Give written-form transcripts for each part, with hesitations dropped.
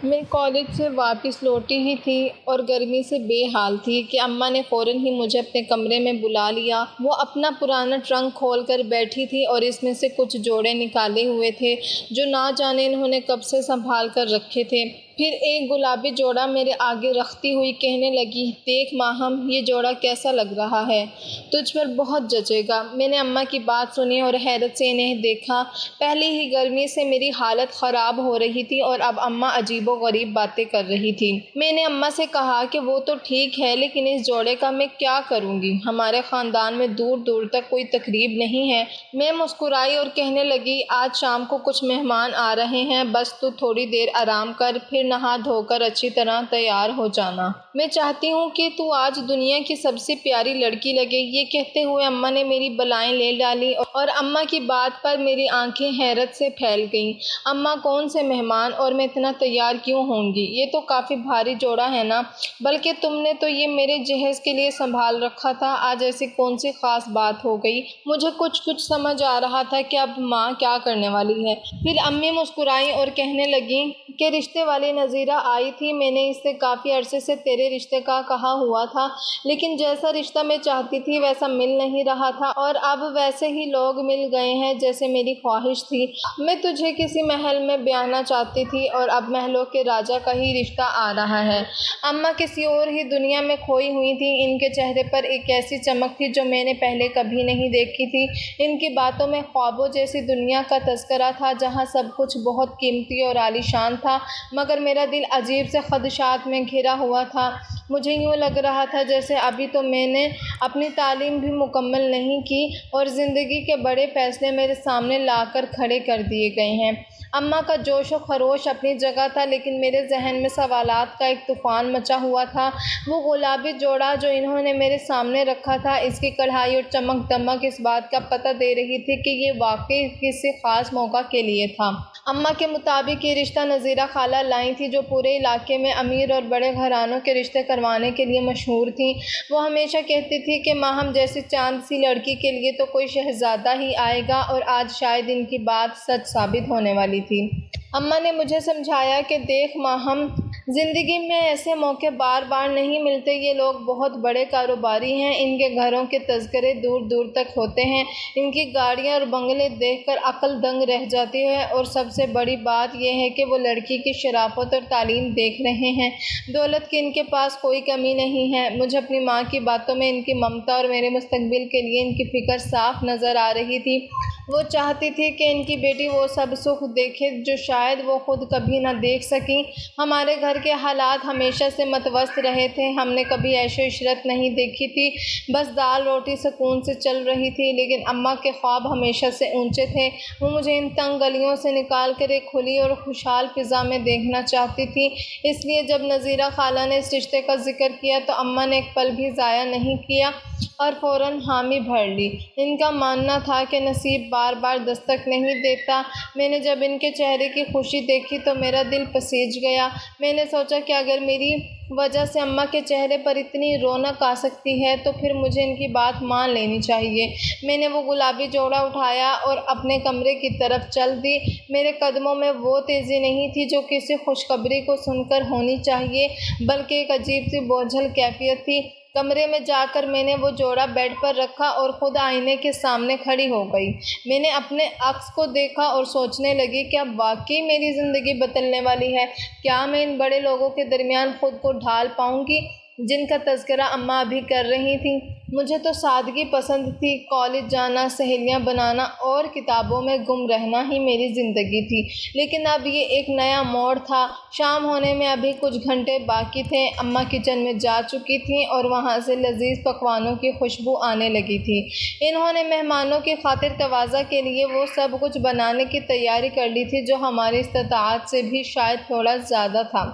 میں کالج سے واپس لوٹی ہی تھی اور گرمی سے بے حال تھی کہ اماں نے فوراً ہی مجھے اپنے کمرے میں بلا لیا۔ وہ اپنا پرانا ٹرنک کھول کر بیٹھی تھی اور اس میں سے کچھ جوڑے نکالے ہوئے تھے جو نہ جانے انہوں نے کب سے سنبھال کر رکھے تھے۔ پھر ایک گلابی جوڑا میرے آگے رکھتی ہوئی کہنے لگی، دیکھ ماہم، یہ جوڑا کیسا لگ رہا ہے؟ تجھ پر بہت جچے گا۔ میں نے اماں کی بات سنی اور حیرت سے انہیں دیکھا۔ پہلے ہی گرمی سے میری حالت خراب ہو رہی تھی اور اب اماں عجیب و غریب باتیں کر رہی تھی۔ میں نے اماں سے کہا کہ وہ تو ٹھیک ہے لیکن اس جوڑے کا میں کیا کروں گی؟ ہمارے خاندان میں دور دور تک کوئی تقریب نہیں ہے۔ میں مسکرائی اور کہنے لگی، آج شام کو کچھ مہمان آ رہے ہیں، بس تو تھوڑی دیر آرام کر، پھر نہا دھو کر اچھی طرح تیار ہو جانا۔ میں چاہتی ہوں کہ تو آج دنیا کی سب سے پیاری لڑکی لگے۔ یہ کہتے ہوئے اماں نے میری بالائیں لے ڈالی اور اماں کی بات پر میری آنکھیں حیرت سے پھیل گئیں۔ اماں، کون سے مہمان اور میں اتنا تیار کیوں ہوں گی؟ یہ تو کافی بھاری جوڑا ہے نا؟ بلکہ تم نے تو یہ میرے جہیز کے لیے سنبھال رکھا تھا، آج ایسی کون سی خاص بات ہو گئی؟ مجھے کچھ سمجھ آ رہا تھا کہ اب ماں کیا کرنے والی ہے۔ پھر امی مسکرائیں اور کہنے لگیں کہ رشتے والی نظیرہ آئی تھی، میں نے اس سے کافی عرصے سے تیرے رشتے کا کہا ہوا تھا، لیکن جیسا رشتہ میں چاہتی تھی ویسا مل نہیں رہا تھا اور اب ویسے ہی لوگ مل گئے ہیں جیسے میری خواہش تھی۔ میں تجھے کسی محل میں بیاہنا چاہتی تھی اور اب محلوں کے راجا کا ہی رشتہ آ رہا ہے۔ اماں کسی اور ہی دنیا میں کھوئی ہوئی تھیں۔ ان کے چہرے پر ایک ایسی چمک تھی جو میں نے پہلے کبھی نہیں دیکھی تھی۔ ان کی باتوں میں خوابوں جیسی دنیا کا تذکرہ تھا جہاں سب کچھ بہت قیمتی اور عالیشان تھا، مگر میرا دل عجیب سے خدشات میں گھرا ہوا تھا۔ مجھے یوں لگ رہا تھا جیسے ابھی تو میں نے اپنی تعلیم بھی مکمل نہیں کی اور زندگی کے بڑے فیصلے میرے سامنے لا کر کھڑے کر دیے گئے ہیں۔ اماں کا جوش و خروش اپنی جگہ تھا لیکن میرے ذہن میں سوالات کا ایک طوفان مچا ہوا تھا۔ وہ گلابی جوڑا جو انہوں نے میرے سامنے رکھا تھا، اس کی کڑھائی اور چمک دمک اس بات کا پتہ دے رہی تھی کہ یہ واقعی کسی خاص موقع کے لیے تھا۔ اماں کے مطابق یہ رشتہ نظیرہ خالہ لائی تھی جو پورے علاقے میں امیر اور بڑے گھرانوں کے رشتے کروانے کے لیے مشہور تھیں۔ وہ ہمیشہ کہتی تھی کہ ماہم جیسی چاند سی لڑکی کے لیے تو کوئی شہزادہ ہی آئے گا، اور آج شاید ان کی بات سچ ثابت ہونے والی تھی۔ اماں نے مجھے سمجھایا کہ دیکھ ماہم، زندگی میں ایسے موقع بار بار نہیں ملتے۔ یہ لوگ بہت بڑے کاروباری ہیں، ان کے گھروں کے تذکرے دور دور تک ہوتے ہیں، ان کی گاڑیاں اور بنگلے دیکھ کر عقل دنگ رہ جاتی ہے، اور سب سے بڑی بات یہ ہے کہ وہ لڑکی کی شرافت اور تعلیم دیکھ رہے ہیں۔ دولت کی ان کے پاس کوئی کمی نہیں ہے۔ مجھے اپنی ماں کی باتوں میں ان کی ممتا اور میرے مستقبل کے لیے ان کی فکر صاف نظر آ رہی تھی۔ وہ چاہتی تھی کہ ان کی بیٹی وہ سب سکھ دیکھے جو شاید وہ خود کبھی نہ دیکھ سکیں۔ ہمارے گھر کے حالات ہمیشہ سے متوسط رہے تھے، ہم نے کبھی عیش و عشرت نہیں دیکھی تھی، بس دال روٹی سکون سے چل رہی تھی، لیکن اماں کے خواب ہمیشہ سے اونچے تھے۔ وہ مجھے ان تنگ گلیوں سے نکال کر ایک کھلی اور خوشحال فضا میں دیکھنا چاہتی تھی۔ اس لیے جب نظیرہ خالہ نے اس رشتے کا ذکر کیا تو اماں نے ایک پل بھی ضائع نہیں کیا اور فوراً حامی بھر لی۔ ان کا ماننا تھا کہ نصیب بار بار دستک نہیں دیتا۔ میں نے جب ان کے چہرے کی خوشی دیکھی تو میرا دل پسیج گیا۔ میں نے سوچا کہ اگر میری وجہ سے اماں کے چہرے پر اتنی رونق آ سکتی ہے تو پھر مجھے ان کی بات مان لینی چاہیے۔ میں نے وہ گلابی جوڑا اٹھایا اور اپنے کمرے کی طرف چل دی۔ میرے قدموں میں وہ تیزی نہیں تھی جو کسی خوشخبری کو سن کر ہونی چاہیے، بلکہ ایک عجیب سی بوجھل کیفیت تھی۔ کمرے میں جا کر میں نے وہ جوڑا بیڈ پر رکھا اور خود آئینے کے سامنے کھڑی ہو گئی۔ میں نے اپنے عکس کو دیکھا اور سوچنے لگی کہ اب واقعی میری زندگی بدلنے والی ہے۔ کیا میں ان بڑے لوگوں کے درمیان خود کو ڈھال پاؤں گی جن کا تذکرہ اماں ابھی کر رہی تھیں؟ مجھے تو سادگی پسند تھی۔ کالج جانا، سہیلیاں بنانا اور کتابوں میں گم رہنا ہی میری زندگی تھی، لیکن اب یہ ایک نیا موڑ تھا۔ شام ہونے میں ابھی کچھ گھنٹے باقی تھے۔ اماں کچن میں جا چکی تھیں اور وہاں سے لذیذ پکوانوں کی خوشبو آنے لگی تھی۔ انہوں نے مہمانوں کی خاطر تواضع کے لیے وہ سب کچھ بنانے کی تیاری کر لی تھی جو ہماری استطاعت سے بھی شاید تھوڑا زیادہ تھا۔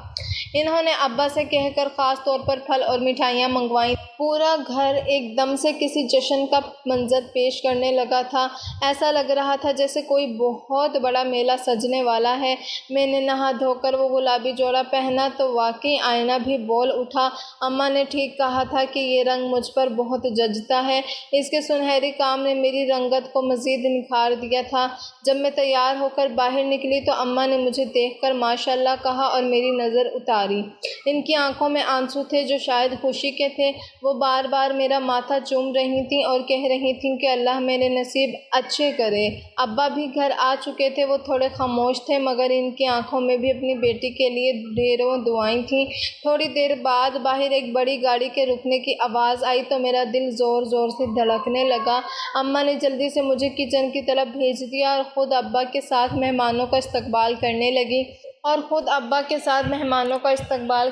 انہوں نے ابا سے کہہ کر خاص طور پر پھل اور مٹھائیاں منگوائیں۔ پورا گھر ایک ایک دم سے کسی جشن کا منظر پیش کرنے لگا تھا۔ ایسا لگ رہا تھا جیسے کوئی بہت بڑا میلہ سجنے والا ہے۔ میں نے نہا دھو کر وہ گلابی جوڑا پہنا تو واقعی آئینہ بھی بول اٹھا۔ اماں نے ٹھیک کہا تھا کہ یہ رنگ مجھ پر بہت جچتا ہے۔ اس کے سنہری کام نے میری رنگت کو مزید نکھار دیا تھا۔ جب میں تیار ہو کر باہر نکلی تو اماں نے مجھے دیکھ کر ماشاءاللہ کہا اور میری نظر اتاری۔ ان کی آنکھوں میں آنسو تھے جو شاید خوشی کے تھے۔ وہ بار بار میرا ماتھا چوم رہی تھیں اور کہہ رہی تھیں کہ اللہ میرے نصیب اچھے کرے۔ ابا بھی گھر آ چکے تھے۔ وہ تھوڑے خاموش تھے مگر ان کی آنکھوں میں بھی اپنی بیٹی کے لیے ڈھیروں دعائیں تھیں۔ تھوڑی دیر بعد باہر ایک بڑی گاڑی کے رکنے کی آواز آئی تو میرا دل زور زور سے دھڑکنے لگا۔ اماں نے جلدی سے مجھے کچن کی طرف بھیج دیا اور خود ابا کے ساتھ مہمانوں کا استقبال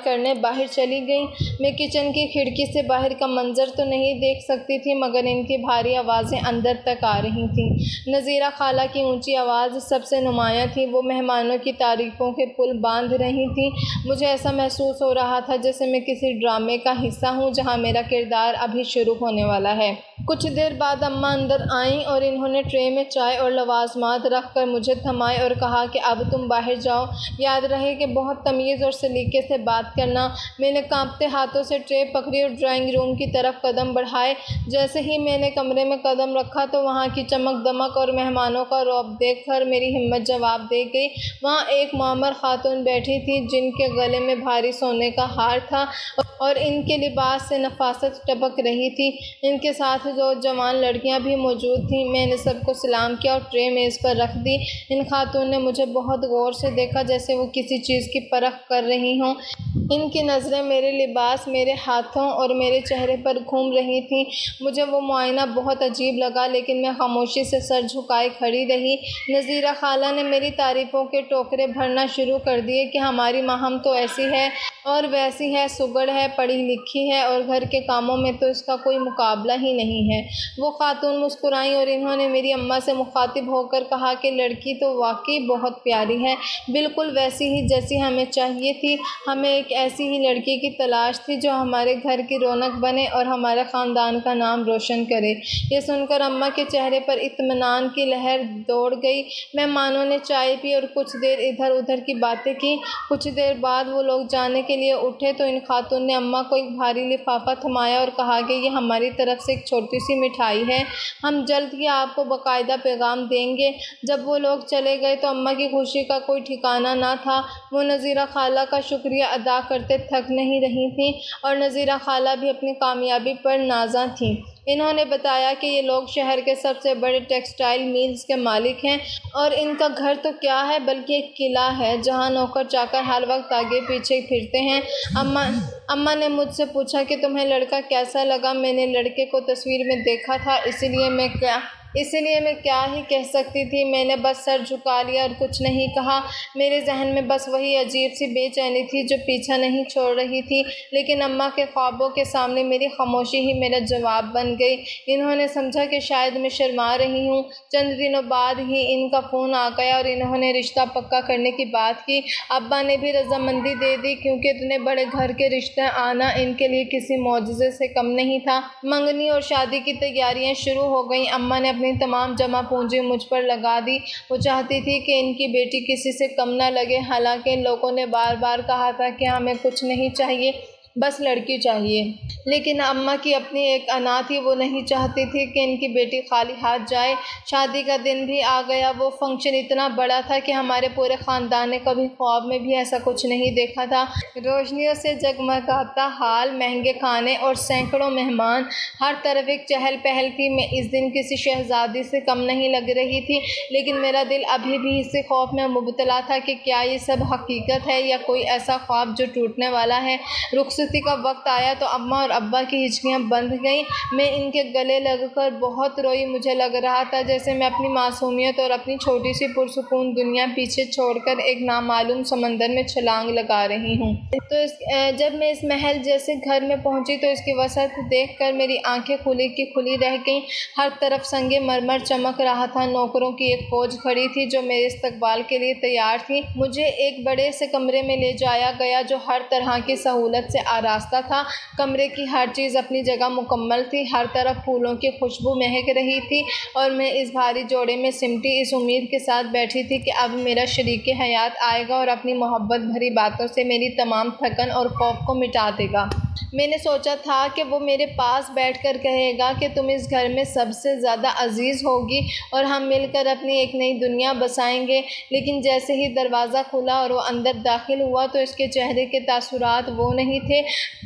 کرنے باہر چلی گئیں۔ میں کچن کی کھڑکی سے باہر کا منظر تو نہیں دیکھ سکتی تھی مگر ان کی بھاری آوازیں اندر تک آ رہی تھیں۔ نذیرہ خالہ کی اونچی آواز سب سے نمایاں تھی۔ وہ مہمانوں کی تعریفوں کے پل باندھ رہی تھیں۔ مجھے ایسا محسوس ہو رہا تھا جیسے میں کسی ڈرامے کا حصہ ہوں جہاں میرا کردار ابھی شروع ہونے والا ہے۔ کچھ دیر بعد اماں اندر آئیں اور انہوں نے ٹرے میں چائے اور لوازمات رکھ کر مجھے تھمائے اور کہا کہ اب تم باہر جاؤ، یاد رہے کہ بہت تمیز اور سلیقے سے بات کرنا۔ میں نے کانپتے ہاتھوں سے ٹرے پکڑی اور ڈرائنگ روم کی طرف قدم بڑھائے۔ جیسے ہی میں نے کمرے میں قدم رکھا تو وہاں کی چمک دمک اور مہمانوں کا رعب دیکھ کر میری ہمت جواب دے گئی۔ وہاں ایک معمر خاتون بیٹھی تھی جن کے گلے میں بھاری سونے کا ہار تھا اور ان کے لباس سے نفاست ٹپک رہی تھی۔ ان کے ساتھ دو جوان لڑکیاں بھی موجود تھیں۔ میں نے سب کو سلام کیا اور ٹرے میز پر رکھ دی۔ ان خاتون نے مجھے بہت غور سے دیکھا جیسے وہ کسی چیز کی پرکھ کر رہی ہوں۔ ان کی نظریں میرے لباس، میرے ہاتھوں اور میرے چہرے پر گھوم رہی تھیں۔ مجھے وہ معائنہ بہت عجیب لگا لیکن میں خاموشی سے سر جھکائے کھڑی رہی۔ نذیرہ خالہ نے میری تعریفوں کے ٹوکرے بھرنا شروع کر دیے کہ ہماری ماہم تو ایسی ہے اور ویسی ہے، سگڑ ہے، پڑھی لکھی ہے اور گھر کے کاموں میں تو اس کا کوئی مقابلہ ہی نہیں ہے۔ وہ خاتون مسکرائیں اور انہوں نے میری اماں سے مخاطب ہو کر کہا کہ لڑکی تو واقعی بہت پیاری ہے، بالکل ویسی ہی جیسی ہمیں چاہیے تھی۔ ہمیں ایک ایسی ہی لڑکی کی تلاش تھی جو ہمارے گھر کی رونق بنے اور ہمارے خاندان کا نام روشن کرے۔ یہ سن کر اماں کے چہرے پر اطمینان کی لہر دوڑ گئی۔ مہمانوں نے چائے پی اور کچھ دیر ادھر ادھر کی باتیں کی۔ کچھ دیر بعد وہ لوگ جانے کے لیے اٹھے تو ان خاتون نے اماں کو ایک بھاری لفافہ تھمایا اور کہا کہ یہ ہماری طرف سے ایک چھوٹی سی مٹھائی ہے، ہم جلد ہی آپ کو باقاعدہ پیغام دیں گے۔ جب وہ لوگ چلے گئے تو اماں کی خوشی کا کوئی ٹھکانہ نہ تھا۔ وہ نذیرہ خالہ کا شکریہ ادا کرتے تھک نہیں رہی تھیں اور نذیرہ خالہ بھی اپنی کامیابی پر نازاں تھیں۔ انہوں نے بتایا کہ یہ لوگ شہر کے سب سے بڑے ٹیکسٹائل میلز کے مالک ہیں اور ان کا گھر تو کیا ہے بلکہ ایک قلعہ ہے جہاں نوکر چاکر ہر وقت آگے پیچھے پھرتے ہیں۔ اماں نے مجھ سے پوچھا کہ تمہیں لڑکا کیسا لگا؟ میں نے لڑکے کو تصویر میں دیکھا تھا، اسی لیے میں کیا ہی کہہ سکتی تھی۔ میں نے بس سر جھکا لیا اور کچھ نہیں کہا۔ میرے ذہن میں بس وہی عجیب سی بے چینی تھی جو پیچھا نہیں چھوڑ رہی تھی، لیکن اماں کے خوابوں کے سامنے میری خاموشی ہی میرا جواب بن گئی۔ انہوں نے سمجھا کہ شاید میں شرما رہی ہوں۔ چند دنوں بعد ہی ان کا فون آ گیا اور انہوں نے رشتہ پکا کرنے کی بات کی۔ ابا نے بھی رضامندی دے دی کیونکہ اتنے بڑے گھر کے رشتے آنا ان کے لیے کسی معجزے سے کم نہیں تھا۔ منگنی اور شادی کی تیاریاں شروع ہو گئیں۔ اماں نے اپنی تمام جمع پونجی مجھ پر لگا دی۔ وہ چاہتی تھی کہ ان کی بیٹی کسی سے کم نہ لگے، حالانکہ ان لوگوں نے بار بار کہا تھا کہ ہمیں کچھ نہیں چاہیے، بس لڑکی چاہیے۔ لیکن اماں کی اپنی ایک انا تھی، وہ نہیں چاہتی تھی کہ ان کی بیٹی خالی ہاتھ جائے۔ شادی کا دن بھی آ گیا۔ وہ فنکشن اتنا بڑا تھا کہ ہمارے پورے خاندان نے کبھی خواب میں بھی ایسا کچھ نہیں دیکھا تھا۔ روشنیوں سے جگمگاتا ہال، مہنگے کھانے اور سینکڑوں مہمان، ہر طرف ایک چہل پہل تھی۔ میں اس دن کسی شہزادی سے کم نہیں لگ رہی تھی، لیکن میرا دل ابھی بھی اسی خوف میں مبتلا تھا کہ کیا یہ سب حقیقت ہے یا کوئی ایسا خواب جو ٹوٹنے والا ہے۔ رخصتی کا وقت آیا تو اماں اور ابا کی ہچکیاں بندھ گئیں۔ میں ان کے گلے لگ کر بہت روئی۔ مجھے لگ رہا تھا جیسے میں اپنی معصومیت اور اپنی چھوٹی سی پرسکون دنیا پیچھے چھوڑ کر ایک نامعلوم سمندر میں چھلانگ لگا رہی ہوں۔ جب میں اس محل جیسے گھر میں پہنچی تو اس کی وسعت دیکھ کر میری آنکھیں کھلی کی کھلی رہ گئیں۔ ہر طرف سنگ مرمر چمک رہا تھا۔ نوکروں کی ایک فوج کھڑی تھی جو میرے استقبال کے لیے تیار تھی۔ مجھے ایک بڑے سے کمرے میں لے جایا گیا جو ہر طرح کی سہولت سے آراستہ تھا۔ کمرے کی ہر چیز اپنی جگہ مکمل تھی، ہر طرف پھولوں کی خوشبو مہک رہی تھی اور میں اس بھاری جوڑے میں سمٹی اس امید کے ساتھ بیٹھی تھی کہ اب میرا شریک حیات آئے گا اور اپنی محبت بھری باتوں سے میری تمام تھکن اور خوف کو مٹا دے گا۔ میں نے سوچا تھا کہ وہ میرے پاس بیٹھ کر کہے گا کہ تم اس گھر میں سب سے زیادہ عزیز ہوگی اور ہم مل کر اپنی ایک نئی دنیا بسائیں گے، لیکن جیسے ہی دروازہ کھلا اور وہ اندر داخل ہوا تو اس کے چہرے کے تاثرات وہ نہیں تھے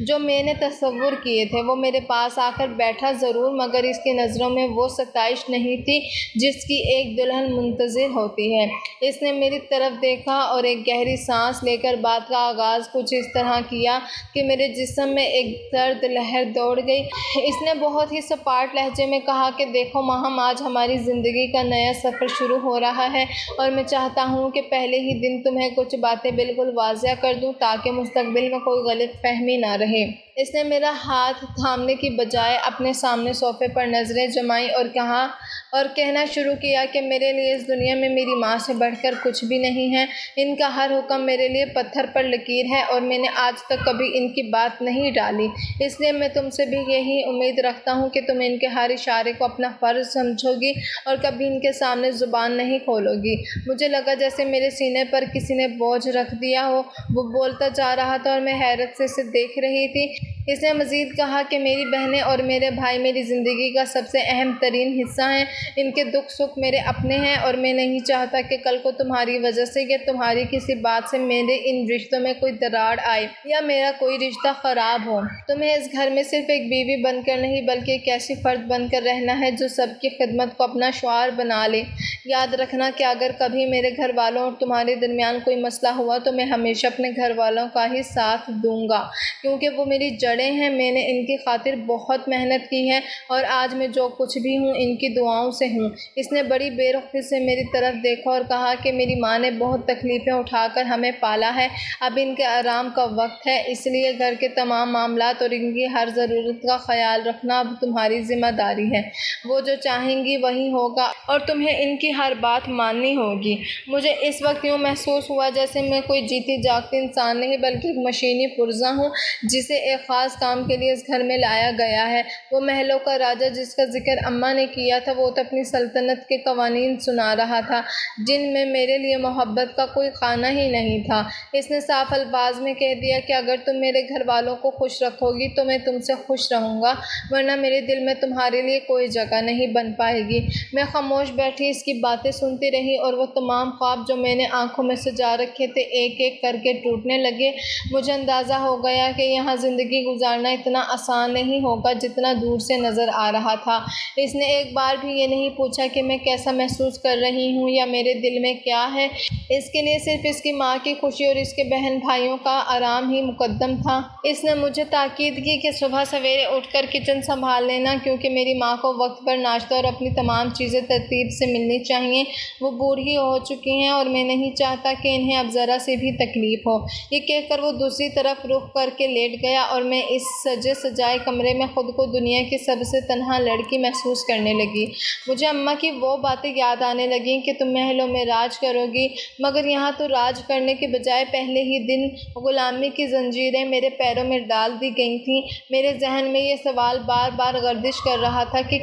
جو میں نے تصور کیے تھے۔ وہ میرے پاس آ کر بیٹھا ضرور، مگر اس کی نظروں میں وہ ستائش نہیں تھی جس کی ایک دلہن منتظر ہوتی ہے۔ اس نے میری طرف دیکھا اور ایک گہری سانس لے کر بات کا آغاز کچھ اس طرح کیا کہ میرے جسم میں ایک سرد لہر دوڑ گئی۔ اس نے بہت ہی سپاٹ لہجے میں کہا کہ دیکھو ماہم، آج ہماری زندگی کا نیا سفر شروع ہو رہا ہے اور میں چاہتا ہوں کہ پہلے ہی دن تمہیں کچھ باتیں بالکل واضح کر دوں تاکہ مستقبل میں کوئی غلط فہمی نہ رہے۔ اس نے میرا ہاتھ تھامنے کی بجائے اپنے سامنے صوفے پر نظریں جمائیں اور کہنا شروع کیا کہ میرے لیے اس دنیا میں میری ماں سے بڑھ کر کچھ بھی نہیں ہے۔ ان کا ہر حکم میرے لیے پتھر پر لکیر ہے اور میں نے آج تک کبھی ان کی بات نہیں ڈالی، اس لیے میں تم سے بھی یہی امید رکھتا ہوں کہ تم ان کے ہر اشارے کو اپنا فرض سمجھو گی اور کبھی ان کے سامنے زبان نہیں کھولو گی۔ مجھے لگا جیسے میرے سینے پر کسی نے بوجھ رکھ دیا ہو۔ وہ بولتا جا رہا تھا اور میں حیرت سے اسے دیکھ رہی تھی۔ اس نے مزید کہا کہ میری بہنیں اور میرے بھائی میری زندگی کا سب سے اہم ترین حصہ ہیں، ان کے دکھ سکھ میرے اپنے ہیں اور میں نہیں چاہتا کہ کل کو تمہاری وجہ سے یا تمہاری کسی بات سے میرے ان رشتوں میں کوئی دراڑ آئے یا میرا کوئی رشتہ خراب ہو۔ تمہیں اس گھر میں صرف ایک بیوی بن کر نہیں بلکہ ایک ایسی فرد بن کر رہنا ہے جو سب کی خدمت کو اپنا شعار بنا لے۔ یاد رکھنا کہ اگر کبھی میرے گھر والوں اور تمہارے درمیان کوئی مسئلہ ہوا تو میں ہمیشہ اپنے گھر والوں کا ہی ساتھ دوں گا، کیونکہ وہ میری جڑیں ہیں۔ میں نے ان کی خاطر بہت محنت کی ہے اور آج میں جو کچھ بھی ہوں ان کی دعاؤں سے ہوں۔ اس نے بڑی بے رخی سے میری طرف دیکھا اور کہا کہ میری ماں نے بہت تکلیفیں اٹھا کر ہمیں پالا ہے، اب ان کے آرام کا وقت ہے، اس لیے گھر کے تمام معاملات اور ان کی ہر ضرورت کا خیال رکھنا اب تمہاری ذمہ داری ہے۔ وہ جو چاہیں گی وہی ہوگا اور تمہیں ان کی ہر بات ماننی ہوگی۔ مجھے اس وقت یوں محسوس ہوا جیسے میں کوئی جیتی جاگتی انسان نہیں بلکہ ایک مشینی پرزہ ہوں جسے ایک خاص کام کے لیے اس گھر میں لایا گیا ہے۔ وہ محلوں کا راجا جس کا ذکر اماں نے کیا تھا، وہ تو اپنی سلطنت کے قوانین سنا رہا تھا جن میں میرے لیے محبت کا کوئی خانہ ہی نہیں تھا۔ اس نے صاف الفاظ میں کہہ دیا کہ اگر تم میرے گھر والوں کو خوش رکھو گی تو میں تم سے خوش رہوں گا، ورنہ میرے دل میں تمہارے لیے کوئی جگہ نہیں بن پائے گی۔ میں خاموش بیٹھی اس کی باتیں سنتی رہی اور وہ تمام خواب جو میں نے آنکھوں میں سجا رکھے تھے ایک ایک کر کے ٹوٹنے لگے۔ مجھے اندازہ ہو گیا کہ یہاں زندگی گزارنا اتنا آسان نہیں ہوگا جتنا دور سے نظر آ رہا تھا۔ اس نے ایک بار بھی یہ نہیں پوچھا کہ میں کیسا محسوس کر رہی ہوں یا میرے دل میں کیا ہے۔ اس کے لیے صرف اس کی ماں کی خوشی اور اس کے بہن بھائیوں کا آرام ہی مقدم تھا۔ اس نے مجھے تاکید کی کہ صبح سویرے اٹھ کر کچن سنبھال لینا، کیونکہ میری ماں کو وقت پر ناشتہ اور اپنی تمام چیزیں ترتیب سے ملنی چاہیے۔ وہ بوڑھی ہو چکی ہیں اور میں نہیں چاہتا کہ انہیں اب ذرا سی بھی تکلیف ہو۔ یہ کہہ کر وہ دوسری طرف رخ کر کے لیٹ گیا اور میں اس سجے سجائے کمرے میں خود کو دنیا کی سب سے تنہا لڑکی محسوس کرنے لگی۔ مجھے اماں کی وہ باتیں یاد آنے لگیں کہ تم محلوں میں راج کرو گی، مگر یہاں تو راج کرنے کے بجائے پہلے ہی دن غلامی کی زنجیریں میرے پیروں میں ڈال دی گئی تھیں۔ میرے ذہن میں یہ سوال بار بار گردش کر رہا تھا کہ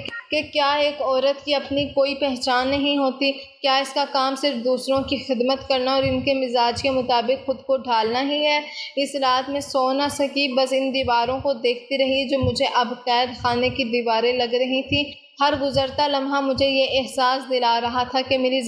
کیا ایک عورت کی اپنی کوئی پہچان نہیں ہوتی؟ کیا اس کا کام صرف دوسروں کی خدمت کرنا اور ان کے مزاج کے مطابق خود کو ڈھالنا ہی ہے؟ اس رات میں سو نہ سکی، بس ان دیواروں کو دیکھتی رہی جو مجھے اب قید خانے کی دیواریں لگ رہی تھیں۔ ہر گزرتا لمحہ مجھے یہ احساس دلا رہا تھا کہ میری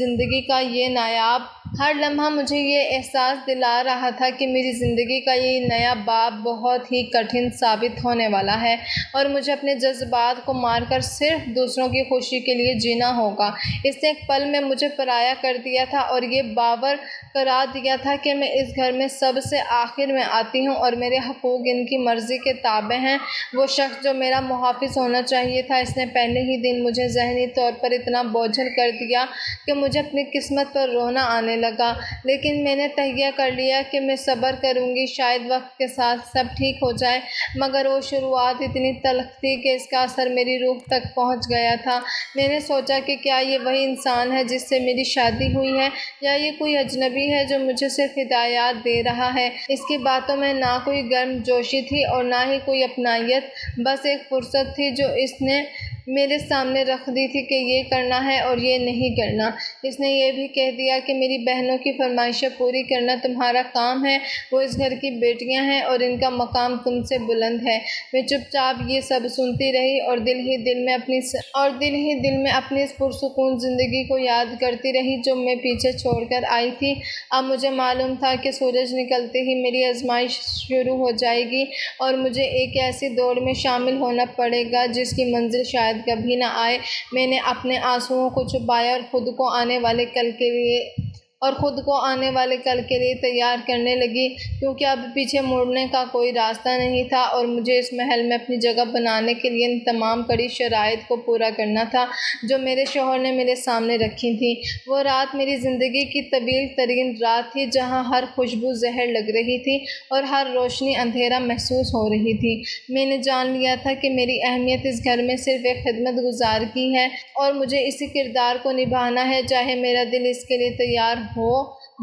زندگی کا یہ نیا باب بہت ہی کٹھن ثابت ہونے والا ہے اور مجھے اپنے جذبات کو مار کر صرف دوسروں کی خوشی کے لیے جینا ہوگا۔ اس نے ایک پل میں مجھے پرایا کر دیا تھا اور یہ باور کرا دیا تھا کہ میں اس گھر میں سب سے آخر میں آتی ہوں اور میرے حقوق ان کی مرضی کے تابع ہیں۔ وہ شخص جو میرا محافظ ہونا چاہیے تھا، اس نے پہلے ہی دن مجھے ذہنی طور پر اتنا بوجھل کر دیا کہ مجھے اپنی قسمت پر رونا آنے لگا، لیکن میں نے تہیہ کر لیا کہ میں صبر کروں گی، شاید وقت کے ساتھ سب ٹھیک ہو جائے۔ مگر وہ شروعات اتنی تلخ تھی کہ اس کا اثر میری روح تک پہنچ گیا تھا۔ میں نے سوچا کہ کیا یہ وہی انسان ہے جس سے میری شادی ہوئی ہے، یا یہ کوئی اجنبی ہے جو مجھے صرف ہدایات دے رہا ہے۔ اس کی باتوں میں نہ کوئی گرم جوشی تھی اور نہ ہی کوئی اپنائیت، بس ایک فرصت تھی جو اس نے میرے سامنے رکھ دی تھی کہ یہ کرنا ہے اور یہ نہیں کرنا۔ اس نے یہ بھی کہہ دیا کہ میری بہنوں کی فرمائشیں پوری کرنا تمہارا کام ہے، وہ اس گھر کی بیٹیاں ہیں اور ان کا مقام تم سے بلند ہے۔ میں چپ چاپ یہ سب سنتی رہی اور دل ہی دل میں اپنی اس پرسکون زندگی کو یاد کرتی رہی جو میں پیچھے چھوڑ کر آئی تھی۔ اب مجھے معلوم تھا کہ سورج نکلتے ہی میری آزمائش شروع ہو جائے گی اور مجھے ایک ایسی دوڑ میں شامل ہونا پڑے گا جس کی منزل شاید کبھی نہ آئے۔ میں نے اپنے آنسوؤں کو چھپایا اور خود کو آنے والے کل کے لیے تیار کرنے لگی، کیونکہ اب پیچھے مڑنے کا کوئی راستہ نہیں تھا اور مجھے اس محل میں اپنی جگہ بنانے کے لیے ان تمام کڑی شرائط کو پورا کرنا تھا جو میرے شوہر نے میرے سامنے رکھی تھیں۔ وہ رات میری زندگی کی طویل ترین رات تھی، جہاں ہر خوشبو زہر لگ رہی تھی اور ہر روشنی اندھیرا محسوس ہو رہی تھی۔ میں نے جان لیا تھا کہ میری اہمیت اس گھر میں صرف ایک خدمت گزار کی ہے اور مجھے اسی کردار کو نبھانا ہے، چاہے میرا دل اس کے لیے تیار ہو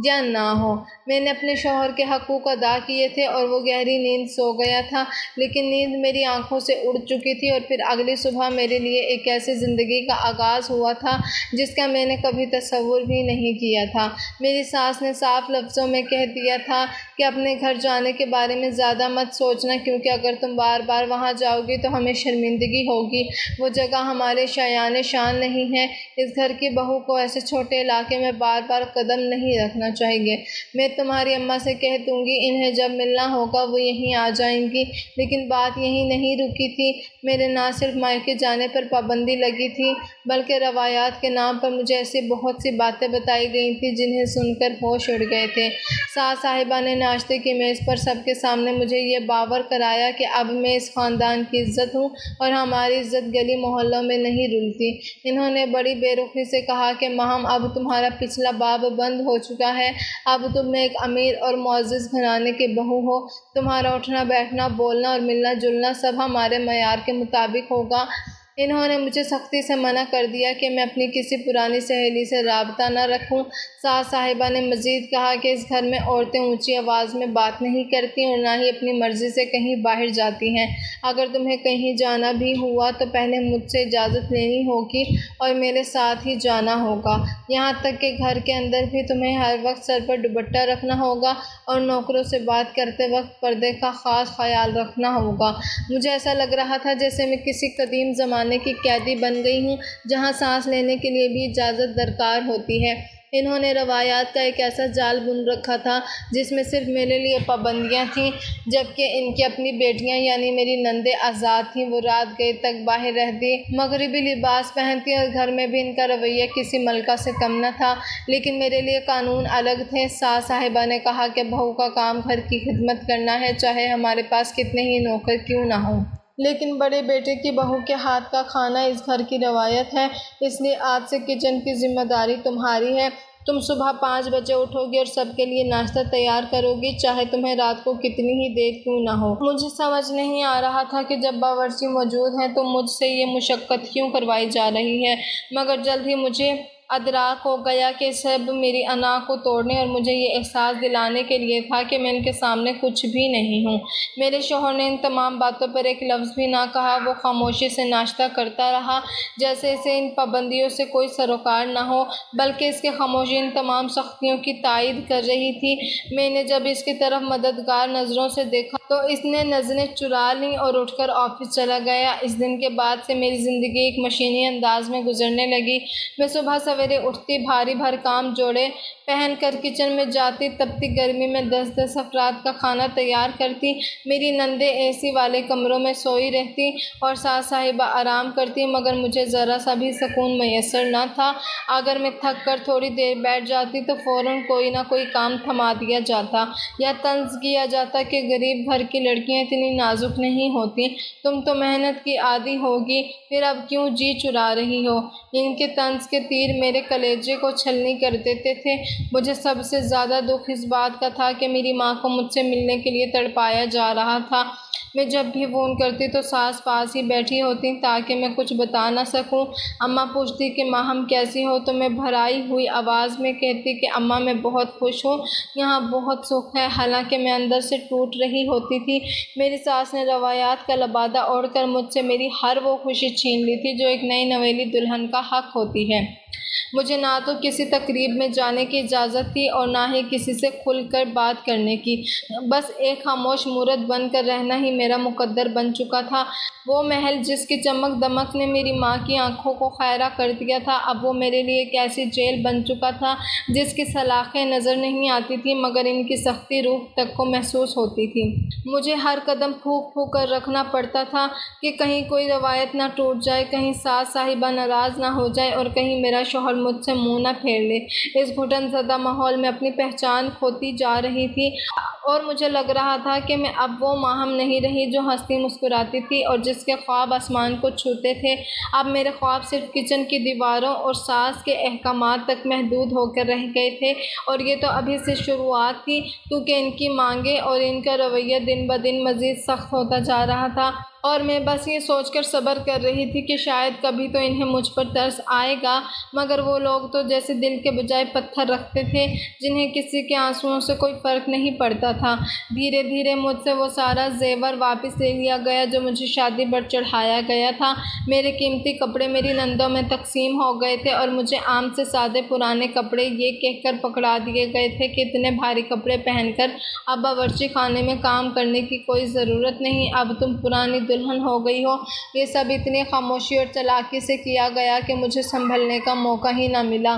یا نہ ہو۔ میں نے اپنے شوہر کے حقوق ادا کیے تھے اور وہ گہری نیند سو گیا تھا، لیکن نیند میری آنکھوں سے اڑ چکی تھی اور پھر اگلی صبح میرے لیے ایک ایسی زندگی کا آغاز ہوا تھا جس کا میں نے کبھی تصور بھی نہیں کیا تھا۔ میری ساس نے صاف لفظوں میں کہہ دیا تھا کہ اپنے گھر جانے کے بارے میں زیادہ مت سوچنا، کیونکہ اگر تم بار بار وہاں جاؤ گی تو ہمیں شرمندگی ہوگی۔ وہ جگہ ہمارے شایان شان نہیں ہے۔ اس گھر کی بہو کو ایسے چھوٹے علاقے میں بار بار قدم نہیں رکھنا چاہیے۔ میں تمہاری اماں سے کہہ دوں گی، انہیں جب ملنا ہوگا وہ یہیں آ جائیں گی۔ لیکن بات یہیں نہیں رکی تھی۔ میرے نہ صرف مائکے جانے پر پابندی لگی تھی، بلکہ روایات کے نام پر مجھے ایسی بہت سی باتیں بتائی گئی تھیں جنہیں سن کر ہوش اڑ گئے تھے۔ ساس صاحبہ نے ناشتے کی میز پر سب کے سامنے مجھے یہ باور کرایا کہ اب میں اس خاندان کی عزت ہوں اور ہماری عزت گلی محلوں میں نہیں رلتی۔ انہوں نے بڑی بے رخی سے کہا کہ ماہم، اب تمہارا پچھلا باب بند ہو چکا ہے۔ اب تم ایک امیر اور معزز گھرانے کی بہو ہو۔ تمہارا اٹھنا بیٹھنا، بولنا اور ملنا جلنا سب ہمارے معیار کے مطابق ہوگا۔ انہوں نے مجھے سختی سے منع کر دیا کہ میں اپنی کسی پرانی سہیلی سے رابطہ نہ رکھوں۔ ساس صاحبہ نے مزید کہا کہ اس گھر میں عورتیں اونچی آواز میں بات نہیں کرتی اور نہ ہی اپنی مرضی سے کہیں باہر جاتی ہیں۔ اگر تمہیں کہیں جانا بھی ہوا تو پہلے مجھ سے اجازت لینی ہوگی اور میرے ساتھ ہی جانا ہوگا۔ یہاں تک کہ گھر کے اندر بھی تمہیں ہر وقت سر پر دوپٹہ رکھنا ہوگا اور نوکروں سے بات کرتے وقت پردے کا خاص خیال رکھنا ہوگا۔ مجھے ایسا لگ رہا تھا جیسے میں کسی قدیم زمانے کی قیدی بن گئی ہوں، جہاں سانس لینے کے لیے بھی اجازت درکار ہوتی ہے۔ انہوں نے روایات کا ایک ایسا جال بن رکھا تھا جس میں صرف میرے لیے پابندیاں تھیں، جبکہ ان کی اپنی بیٹیاں یعنی میری نندیں آزاد تھیں۔ وہ رات گئے تک باہر رہتی، مغربی لباس پہنتی اور گھر میں بھی ان کا رویہ کسی ملکہ سے کم نہ تھا، لیکن میرے لیے قانون الگ تھے۔ ساس صاحبہ نے کہا کہ بہو کا کام گھر کی خدمت کرنا ہے، چاہے ہمارے پاس کتنے ہی نوکر کیوں نہ ہوں۔ لیکن بڑے بیٹے کی بہو کے ہاتھ کا کھانا اس گھر کی روایت ہے، اس لیے آج سے کچن کی ذمہ داری تمہاری ہے۔ تم صبح 5 بجے اٹھو گی اور سب کے لیے ناشتہ تیار کرو گی، چاہے تمہیں رات کو کتنی ہی دیر کیوں نہ ہو۔ مجھے سمجھ نہیں آ رہا تھا کہ جب باورچی موجود ہیں تو مجھ سے یہ مشقت کیوں کروائی جا رہی ہے، مگر جلد ہی مجھے ادراک ہو گیا کہ سب میری انا کو توڑنے اور مجھے یہ احساس دلانے کے لیے تھا کہ میں ان کے سامنے کچھ بھی نہیں ہوں۔ میرے شوہر نے ان تمام باتوں پر ایک لفظ بھی نہ کہا۔ وہ خاموشی سے ناشتہ کرتا رہا، جیسے اسے ان پابندیوں سے کوئی سروکار نہ ہو، بلکہ اس کی خاموشی ان تمام سختیوں کی تائید کر رہی تھی۔ میں نے جب اس کی طرف مددگار نظروں سے دیکھا تو اس نے نظریں چرا لیں اور اٹھ کر آفس چلا گیا۔ اس دن کے بعد سے میری زندگی ایک مشینی انداز میں گزرنے لگی۔ میں صبح سویرے اٹھتی، بھاری بھرکام جوڑے پہن کر کچن میں جاتی، تپتی گرمی میں 10 افراد کا کھانا تیار کرتی۔ میری نندیں اے سی والے کمروں میں سوئی رہتی اور ساس صاحبہ آرام کرتی، مگر مجھے ذرا سا بھی سکون میسر نہ تھا۔ اگر میں تھک کر تھوڑی دیر بیٹھ جاتی تو فوراً کوئی نہ کوئی کام تھما دیا جاتا یا طنز کیا جاتا کہ غریب گھر کی لڑکیاں اتنی نازک نہیں ہوتی، تم تو محنت کی عادی ہوگی، پھر اب کیوں جی چرا رہی ہو۔ ان کے طنز کے تیر میرے کلیجے کو چھلنی کر دیتے تھے۔ مجھے سب سے زیادہ دکھ اس بات کا تھا کہ میری ماں کو مجھ سے ملنے کے لیے تڑپایا جا رہا تھا۔ میں جب بھی فون کرتی تو ساس پاس ہی بیٹھی ہوتی تاکہ میں کچھ بتا نہ سکوں۔ اماں پوچھتی کہ ماہم کیسی ہو تو میں بھرائی ہوئی آواز میں کہتی کہ اماں میں بہت خوش ہوں، یہاں بہت سکھ ہے، حالانکہ میں اندر سے ٹوٹ رہی ہوتی تھی۔ میری ساس نے روایات کا لبادہ اوڑھ کر مجھ سے میری ہر وہ خوشی چھین لی تھی جو ایک نئی نویلی دلہن کا حق ہوتی ہے۔ مجھے نہ تو کسی تقریب میں جانے کی اجازت تھی اور نہ ہی کسی سے کھل کر بات کرنے کی، بس ایک خاموش مورت بن کر رہنا ہی میرا مقدر بن چکا تھا۔ وہ محل جس کی چمک دمک نے میری ماں کی آنکھوں کو خیرہ کر دیا تھا، اب وہ میرے لیے ایک ایسی جیل بن چکا تھا جس کی سلاخیں نظر نہیں آتی تھی مگر ان کی سختی روح تک کو محسوس ہوتی تھی۔ مجھے ہر قدم پھونک پھونک کر رکھنا پڑتا تھا کہ کہیں کوئی روایت نہ ٹوٹ جائے، کہیں ساس صاحبہ ناراض نہ ہو جائے اور کہیں میرا شوہر مجھ سے منہ نہ پھیر لے۔ اس گھٹن زدہ ماحول میں اپنی پہچان کھوتی جا رہی تھی اور مجھے لگ رہا تھا کہ میں اب وہ ماہم نہیں رہی جو ہنستی مسکراتی تھی اور جس کے خواب آسمان کو چھوتے تھے۔ اب میرے خواب صرف کچن کی دیواروں اور ساس کے احکامات تک محدود ہو کر رہ گئے تھے، اور یہ تو ابھی سے شروعات تھی کیونکہ ان کی مانگیں اور ان کا رویہ دن بدن مزید سخت ہوتا جا رہا تھا، اور میں بس یہ سوچ کر صبر کر رہی تھی کہ شاید کبھی تو انہیں مجھ پر ترس آئے گا، مگر وہ لوگ تو جیسے دل کے بجائے پتھر رکھتے تھے جنہیں کسی کے آنسوؤں سے کوئی فرق نہیں پڑتا تھا۔ دھیرے دھیرے مجھ سے وہ سارا زیور واپس لے لیا گیا جو مجھے شادی پر چڑھایا گیا تھا۔ میرے قیمتی کپڑے میری نندوں میں تقسیم ہو گئے تھے اور مجھے عام سے سادے پرانے کپڑے یہ کہہ کر پکڑا دیے گئے تھے کہ اتنے بھاری کپڑے پہن کر اب باورچی خانے میں کام کرنے کی کوئی ضرورت نہیں، اب تم پرانی دلہن ہو گئی ہو۔ یہ سب اتنی خاموشی اور چالاکی سے کیا گیا کہ مجھے سنبھلنے کا موقع ہی نہ ملا۔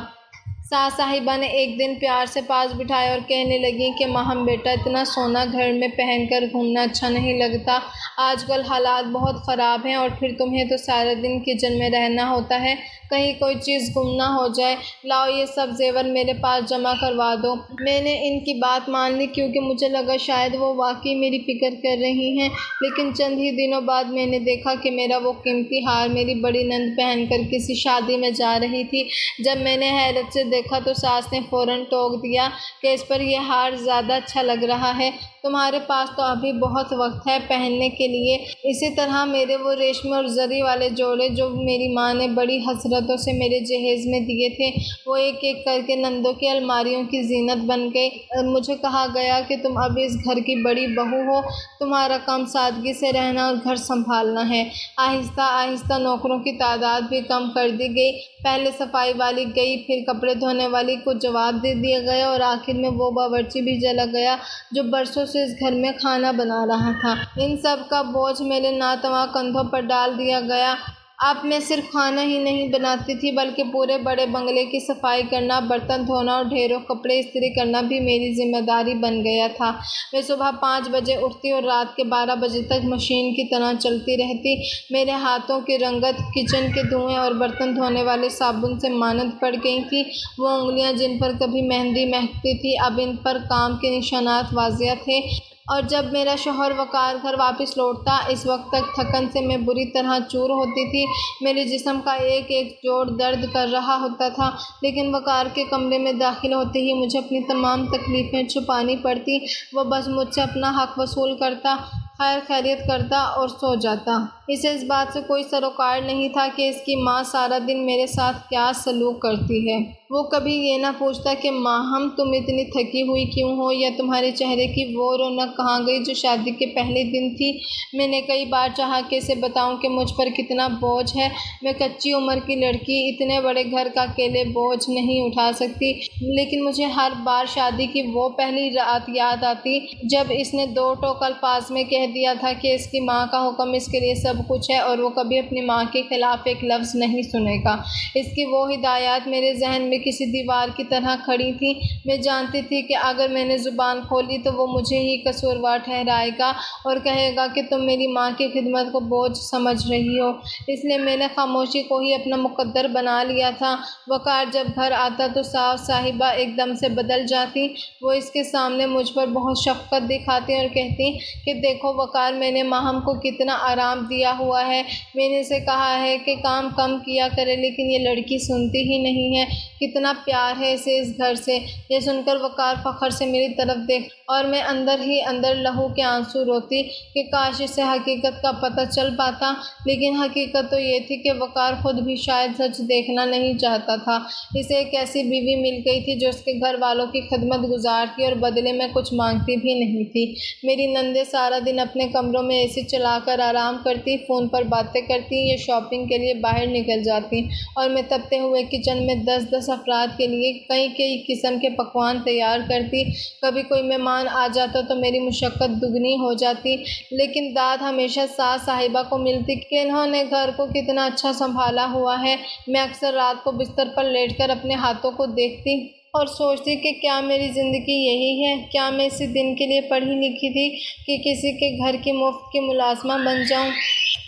ساس صاحبہ نے ایک دن پیار سے پاس بٹھایا اور کہنے لگیں کہ ماہم بیٹا، اتنا سونا گھر میں پہن کر گھومنا اچھا نہیں لگتا، آج کل حالات بہت خراب ہیں اور پھر تمہیں تو سارے دن کچن میں رہنا ہوتا ہے، کہیں کوئی چیز گم نہ ہو جائے، لاؤ یہ سب زیور میرے پاس جمع کروا دو۔ میں نے ان کی بات مان لی کیونکہ مجھے لگا شاید وہ واقعی میری فکر کر رہی ہیں، لیکن چند ہی دنوں بعد میں نے دیکھا کہ میرا وہ قیمتی ہار میری بڑی نند پہن کر کسی شادی میں جا رہی تھی۔ جب میں نے حیرت سے دیکھا تو ساس نے فوراً ٹوک دیا کہ اس پر یہ ہار زیادہ اچھا لگ رہا ہے، تمہارے پاس تو ابھی بہت وقت ہے پہننے کے لیے۔ اسی طرح میرے وہ ریشمی اور زری والے جوڑے جو میری ماں نے بڑی حسرتوں سے میرے جہیز میں دیے تھے، وہ ایک ایک کر کے نندوں کی الماریوں کی زینت بن گئے۔ مجھے کہا گیا کہ تم اب اس گھر کی بڑی بہو ہو، تمہارا کام سادگی سے رہنا اور گھر سنبھالنا ہے۔ آہستہ آہستہ نوکروں کی تعداد بھی کم کر دی گئی، پہلے صفائی والی گئی، پھر کپڑے دھونے والی کو جواب دے دیا گیا اور آخر میں وہ باورچی بھی چلا گیا جو برسوں سے اس گھر میں کھانا بنا رہا تھا۔ ان سب کا بوجھ میرے ناتواں کندھوں پر ڈال دیا گیا۔ اب میں صرف کھانا ہی نہیں بناتی تھی بلکہ پورے بڑے بنگلے کی صفائی کرنا، برتن دھونا اور ڈھیروں کپڑے استری کرنا بھی میری ذمہ داری بن گیا تھا۔ میں صبح 5 بجے اٹھتی اور رات کے 12 بجے تک مشین کی طرح چلتی رہتی۔ میرے ہاتھوں کی رنگت کچن کے دھوئیں اور برتن دھونے والے صابن سے مانند پڑ گئی تھی۔ وہ انگلیاں جن پر کبھی مہندی مہکتی تھی اب ان پر کام کے نشانات واضح تھے، اور جب میرا شوہر وقار گھر واپس لوٹتا اس وقت تک تھکن سے میں بری طرح چور ہوتی تھی، میرے جسم کا ایک ایک جوڑ درد کر رہا ہوتا تھا، لیکن وقار کے کمرے میں داخل ہوتے ہی مجھے اپنی تمام تکلیفیں چھپانی پڑتی۔ وہ بس مجھ سے اپنا حق وصول کرتا، خیر خیریت کرتا اور سو جاتا۔ اسے اس بات سے کوئی سروکار نہیں تھا کہ اس کی ماں سارا دن میرے ساتھ کیا سلوک کرتی ہے۔ وہ کبھی یہ نہ پوچھتا کہ ماہم تم اتنی تھکی ہوئی کیوں ہو، یا تمہارے چہرے کی وہ رونق کہاں گئی جو شادی کے پہلے دن تھی۔ میں نے کئی بار چاہا کہ اسے بتاؤں کہ مجھ پر کتنا بوجھ ہے، میں کچی عمر کی لڑکی اتنے بڑے گھر کا اکیلے بوجھ نہیں اٹھا سکتی، لیکن مجھے ہر بار شادی کی وہ پہلی رات یاد آتی جب اس نے 2 ٹوک الفاظ میں کہہ دیا تھا کہ اس کی ماں کا حکم اس کے لیے سب کچھ ہے اور وہ کبھی اپنی ماں کے خلاف ایک لفظ نہیں سنے گا۔ اس کی وہ ہدایات میرے ذہن میں میں کسی دیوار کی طرح کھڑی تھی۔ میں جانتی تھی کہ اگر میں نے زبان کھولی تو وہ مجھے ہی قصوروار ٹھہرائے گا اور کہے گا کہ تم میری ماں کی خدمت کو بوجھ سمجھ رہی ہو، اس لیے میں نے خاموشی کو ہی اپنا مقدر بنا لیا تھا۔ وقار جب گھر آتا تو صاحب صاحبہ ایک دم سے بدل جاتی۔ وہ اس کے سامنے مجھ پر بہت شفقت دکھاتی اور کہتی کہ دیکھو وقار، میں نے ماہم کو کتنا آرام دیا ہوا ہے، میں نے اسے کہا ہے کہ کام کم کیا کرے لیکن یہ لڑکی سنتی ہی نہیں ہے، کتنا پیار ہے اسے اس گھر سے۔ یہ سن کر وقار فخر سے میری طرف دیکھ اور میں اندر ہی اندر لہو کے آنسو روتی کہ کاش اسے حقیقت کا پتہ چل پاتا، لیکن حقیقت تو یہ تھی کہ وقار خود بھی شاید سچ دیکھنا نہیں چاہتا تھا۔ اسے ایک ایسی بیوی مل گئی تھی جو اس کے گھر والوں کی خدمت گزار تھی اور بدلے میں کچھ مانگتی بھی نہیں تھی۔ میری نندیں سارا دن اپنے کمروں میں اے سی چلا کر آرام کرتی، فون پر باتیں کرتی یا شاپنگ کے لیے باہر نکل جاتی، اور میں تپتے ہوئے کچن میں 10 افراد کے لیے کئی قسم کے پکوان تیار کرتی۔ کبھی کوئی مہمان آ جاتا تو میری مشقت دگنی ہو جاتی، لیکن داد ہمیشہ ساس صاحبہ کو ملتی کہ انہوں نے گھر کو کتنا اچھا سنبھالا ہوا ہے۔ میں اکثر رات کو بستر پر لیٹ کر اپنے ہاتھوں کو دیکھتی اور سوچتی کہ کیا میری زندگی یہی ہے؟ کیا میں اسی دن کے لیے پڑھی لکھی تھی کہ کسی کے گھر کی مفت کی ملازمہ بن جاؤں؟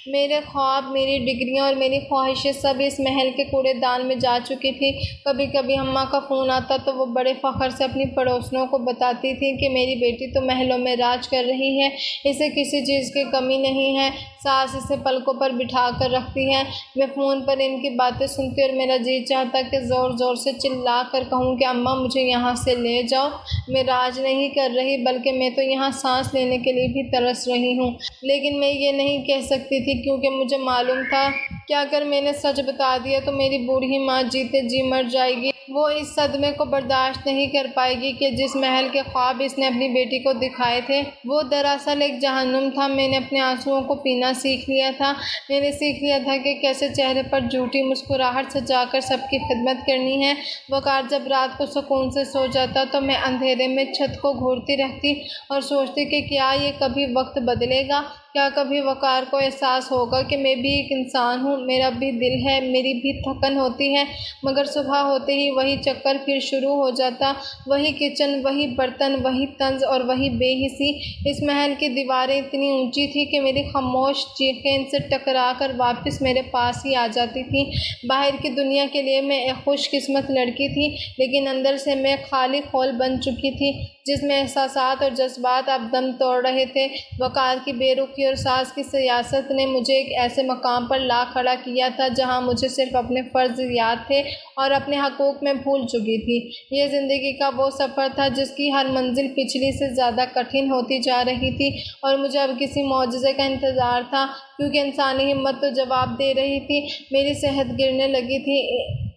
میرے خواب، میری ڈگریاں اور میری خواہشیں سب اس محل کے کوڑے دان میں جا چکی تھی۔ کبھی کبھی اماں کا فون آتا تو وہ بڑے فخر سے اپنی پڑوسنوں کو بتاتی تھی کہ میری بیٹی تو محلوں میں راج کر رہی ہے، اسے کسی چیز کی کمی نہیں ہے، ساس اسے پلکوں پر بٹھا کر رکھتی ہے۔ میں فون پر ان کی باتیں سنتی اور میرا جی چاہتا کہ زور زور سے چلا کر کہوں کہ اماں مجھے یہاں سے لے جاؤ، میں راج نہیں کر رہی بلکہ میں تو یہاں سانس لینے کے لیے بھی ترس رہی ہوں، لیکن میں یہ نہیں کہہ سکتی تھی کیونکہ مجھے معلوم تھا کہ اگر میں نے سچ بتا دیا تو میری بوڑھی ماں جیتے جی مر جائے گی۔ وہ اس صدمے کو برداشت نہیں کر پائے گی کہ جس محل کے خواب اس نے اپنی بیٹی کو دکھائے تھے وہ دراصل ایک جہنم تھا۔ میں نے اپنے آنسوؤں کو پینا سیکھ لیا تھا۔ میں نے سیکھ لیا تھا کہ کیسے چہرے پر جھوٹی مسکراہٹ سجا کر سب کی خدمت کرنی ہے۔ وقار جب رات کو سکون سے سو جاتا تو میں اندھیرے میں چھت کو گھورتی رہتی اور سوچتی کہ کیا یہ کبھی وقت بدلے گا؟ کیا کبھی وقار کو احساس ہوگا کہ میں بھی ایک انسان ہوں، میرا بھی دل ہے، میری بھی تھکن ہوتی ہے؟ مگر صبح ہوتے ہی وہی چکر پھر شروع ہو جاتا، وہی کچن، وہی برتن، وہی طنز اور وہی بے حسی۔ اس محل کی دیواریں اتنی اونچی تھیں کہ میری خاموش چیخیں ان سے ٹکرا کر واپس میرے پاس ہی آ جاتی تھیں۔ باہر کی دنیا کے لیے میں ایک خوش قسمت لڑکی تھی، لیکن اندر سے میں ایک خالی خول بن چکی تھی جس میں احساسات اور جذبات اب دم توڑ رہے تھے۔ وقار کی بے رخی اور ساس کی سیاست نے مجھے ایک ایسے مقام پر لا کھڑا کیا تھا جہاں مجھے صرف اپنے فرض یاد تھے اور اپنے حقوق میں بھول چکی تھی۔ یہ زندگی کا وہ سفر تھا جس کی ہر منزل پچھلی سے زیادہ کٹھن ہوتی جا رہی تھی اور مجھے اب کسی معجزے کا انتظار تھا، کیونکہ انسانی ہمت تو جواب دے رہی تھی۔ میری صحت گرنے لگی تھی،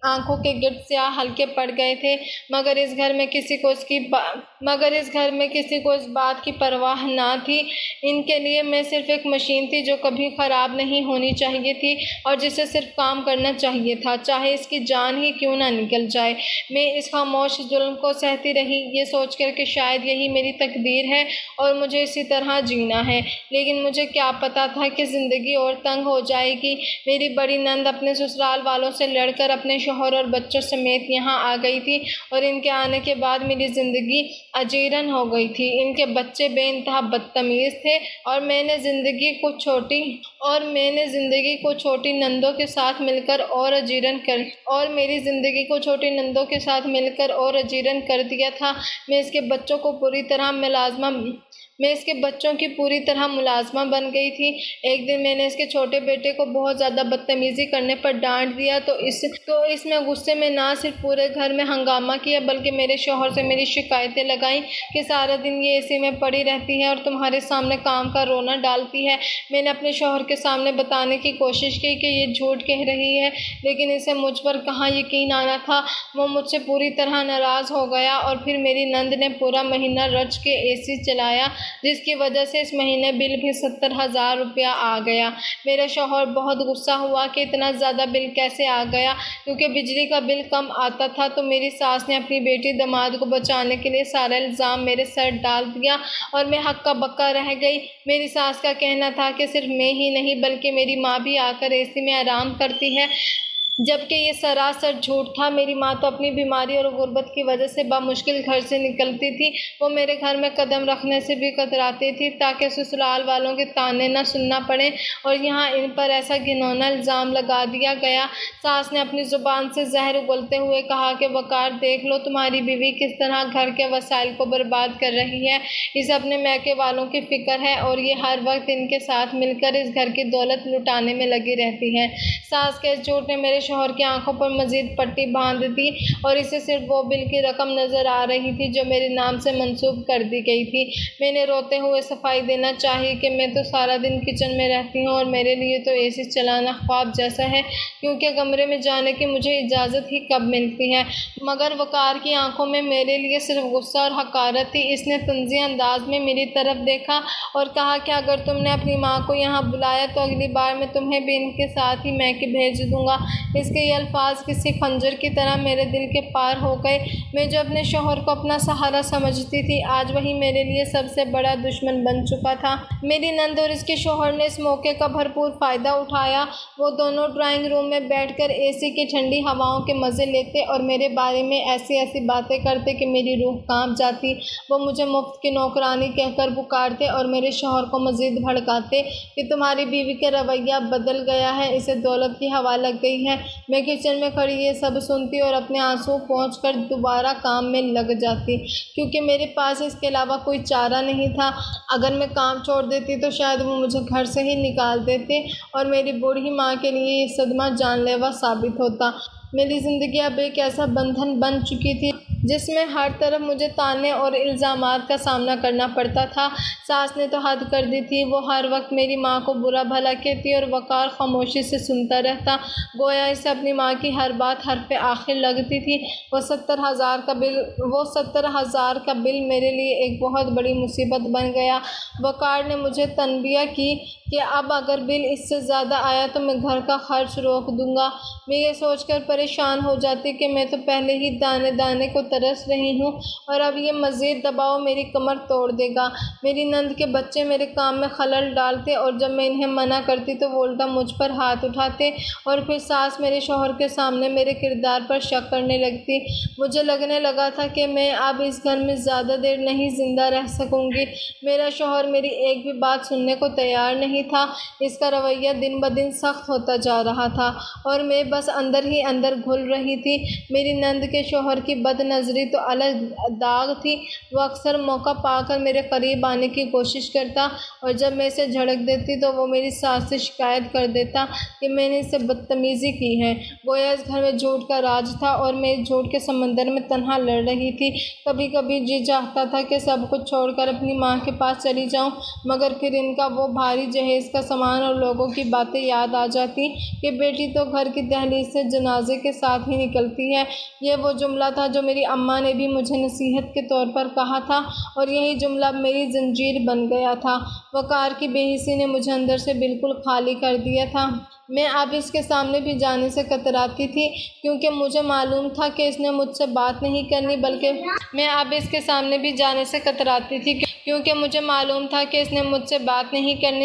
آنکھوں کے گرد سیاہ حلقے پڑ گئے تھے، مگر اس گھر میں کسی کو اس بات کی پرواہ نہ تھی۔ ان کے لیے میں صرف ایک مشین تھی جو کبھی خراب نہیں ہونی چاہیے تھی اور جسے صرف کام کرنا چاہیے تھا، چاہے اس کی جان ہی کیوں نہ نکل جائے۔ میں اس خاموش ظلم کو سہتی رہی، یہ سوچ کر کہ شاید یہی میری تقدیر ہے اور مجھے اسی طرح جینا ہے، لیکن مجھے کیا پتا تھا کہ زندگی اور تنگ ہو جائے گی۔ میری بڑی نند اپنے سسرال والوں سے لڑ کر اپنے شوہر اور بچوں سمیت یہاں آ گئی تھی اور ان کے آنے کے بعد میری زندگی اجیرن ہو گئی تھی۔ ان کے بچے بے انتہا بدتمیز تھے اور میں نے زندگی کو چھوٹی نندوں کے ساتھ مل کر اور اجیرن کر دیا تھا۔ میں اس کے بچوں کی پوری طرح ملازمہ بن گئی تھی۔ ایک دن میں نے اس کے چھوٹے بیٹے کو بہت زیادہ بدتمیزی کرنے پر ڈانٹ دیا تو اس میں غصے میں نہ صرف پورے گھر میں ہنگامہ کیا بلکہ میرے شوہر سے میری شکایتیں لگائیں کہ سارا دن یہ اے سی میں پڑی رہتی ہے اور تمہارے سامنے کام کا رونا ڈالتی ہے۔ میں نے اپنے شوہر کے سامنے بتانے کی کوشش کی کہ یہ جھوٹ کہہ رہی ہے، لیکن اسے مجھ پر کہاں یقین آنا تھا۔ وہ مجھ سے پوری طرح ناراض ہو گیا اور پھر میری نند نے پورا مہینہ رچ کے اے سی چلایا، جس کی وجہ سے اس مہینے بل بھی 70,000 روپیہ آ گیا۔ میرا شوہر بہت غصہ ہوا کہ اتنا زیادہ بل کیسے آ گیا، کیونکہ بجلی کا بل کم آتا تھا تو میری ساس نے اپنی بیٹی داماد کو بچانے کے لیے سارا الزام میرے سر ڈال دیا اور میں ہکا بکا رہ گئی۔ میری ساس کا کہنا تھا کہ صرف میں ہی نہیں بلکہ میری ماں بھی آ کر اے سی میں آرام کرتی ہے، جبکہ یہ سراسر جھوٹ تھا۔ میری ماں تو اپنی بیماری اور غربت کی وجہ سے بمشکل گھر سے نکلتی تھی۔ وہ میرے گھر میں قدم رکھنے سے بھی کتراتی تھی تاکہ سسرال والوں کے طعنے نہ سننا پڑیں، اور یہاں ان پر ایسا گھناؤنا الزام لگا دیا گیا۔ ساس نے اپنی زبان سے زہر اگلتے ہوئے کہا کہ وقار دیکھ لو تمہاری بیوی کس طرح گھر کے وسائل کو برباد کر رہی ہے، اسے اپنے میکے والوں کی فکر ہے اور یہ ہر وقت ان کے ساتھ مل کر اس گھر کی دولت لٹانے میں لگی رہتی ہے۔ ساس کے اس جھوٹ نے میرے شوہر کی آنکھوں پر مزید پٹی باندھ دی اور اسے صرف وہ بل کی رقم نظر آ رہی تھی جو میرے نام سے منسوب کر دی گئی تھی۔ میں نے روتے ہوئے صفائی دینا چاہی کہ میں تو سارا دن کچن میں رہتی ہوں اور میرے لیے تو اے سی چلانا خواب جیسا ہے، کیونکہ کمرے میں جانے کی مجھے اجازت ہی کب ملتی ہے۔ مگر وقار کی آنکھوں میں میرے لیے صرف غصہ اور حقارت تھی۔ اس نے طنزی انداز میں میری طرف دیکھا اور کہا کہ اگر تم نے اپنی ماں کو یہاں بلایا تو اگلی بار میں تمہیں بھی ان کے ساتھ ہی میکے بھیج دوں گا۔ اس کے یہ الفاظ کسی خنجر کی طرح میرے دل کے پار ہو گئے۔ میں جو اپنے شوہر کو اپنا سہارا سمجھتی تھی، آج وہی میرے لیے سب سے بڑا دشمن بن چکا تھا۔ میری نند اور اس کے شوہر نے اس موقع کا بھرپور فائدہ اٹھایا۔ وہ دونوں ڈرائنگ روم میں بیٹھ کر اے سی کی ٹھنڈی ہواؤں کے مزے لیتے اور میرے بارے میں ایسی ایسی باتیں کرتے کہ میری روح کانپ جاتی۔ وہ مجھے مفت کی نوکرانی کہہ کر پکارتے اور میرے شوہر کو مزید بھڑکاتے کہ تمہاری بیوی کا رویہ بدل گیا ہے، اسے دولت کی ہوا لگ گئی ہے۔ میں کچن میں کھڑی یہ سب سنتی اور اپنے آنسو پونچھ کر دوبارہ کام میں لگ جاتی، کیونکہ میرے پاس اس کے علاوہ کوئی چارہ نہیں تھا۔ اگر میں کام چھوڑ دیتی تو شاید وہ مجھے گھر سے ہی نکال دیتے اور میری بوڑھی ماں کے لیے یہ صدمہ جان لیوا ثابت ہوتا۔ میری زندگی اب ایک ایسا بندھن بن چکی تھی جس میں ہر طرف مجھے طعنے اور الزامات کا سامنا کرنا پڑتا تھا۔ ساس نے تو حد کر دی تھی، وہ ہر وقت میری ماں کو برا بھلا کہتی اور وقار خاموشی سے سنتا رہتا، گویا اسے اپنی ماں کی ہر بات حرف آخر لگتی تھی۔ وہ 70,000 کا بل میرے لیے ایک بہت بڑی مصیبت بن گیا۔ وقار نے مجھے تنبیہ کی کہ اب اگر بل اس سے زیادہ آیا تو میں گھر کا خرچ روک دوں گا۔ میں یہ سوچ کر پریشان ہو جاتی کہ میں تو پہلے ہی دانے دانے کو ترس رہی ہوں اور اب یہ مزید دباؤ میری کمر توڑ دے گا۔ میری نند کے بچے میرے کام میں خلل ڈالتے اور جب میں انہیں منع کرتی تو وہ الٹا مجھ پر ہاتھ اٹھاتے، اور پھر ساس میرے شوہر کے سامنے میرے کردار پر شک کرنے لگتی۔ مجھے لگنے لگا تھا کہ میں اب اس گھر میں زیادہ دیر نہیں زندہ رہ سکوں گی۔ میرا شوہر میری ایک بھی بات سننے کو تیار نہیں تھا۔ اس کا رویہ دن بدن سخت ہوتا جا رہا تھا اور میں بس اندر ہی اندر گھل رہی تھی۔ میری نند کے شوہر کی بد نظری تو الگ داغ تھی۔ وہ اکثر موقع پا کر میرے قریب آنے کی کوشش کرتا اور جب میں اسے جھڑک دیتی تو وہ میری ساس سے شکایت کر دیتا کہ میں نے اسے بدتمیزی کی ہے۔ گویا اس گھر میں جھوٹ کا راج تھا اور میں اس جھوٹ کے سمندر میں تنہا لڑ رہی تھی۔ کبھی کبھی جی چاہتا تھا کہ سب کچھ چھوڑ کر اپنی ماں کے پاس چلی جاؤں، مگر پھر ان کا وہ بھاری جہیز کا سامان اور لوگوں کی باتیں یاد آ جاتی کہ بیٹی تو گھر کی دہلیز سے جنازے کے ساتھ ہی نکلتی ہے۔ یہ وہ جملہ تھا جو میری اماں نے بھی مجھے نصیحت کے طور پر کہا تھا اور یہی جملہ میری زنجیر بن گیا تھا۔ وقار کی بے حسی نے مجھے اندر سے بالکل خالی کر دیا تھا۔ میں اب اس کے سامنے بھی جانے سے کتراتی تھی کیونکہ مجھے معلوم تھا کہ اس نے مجھ سے بات نہیں کرنی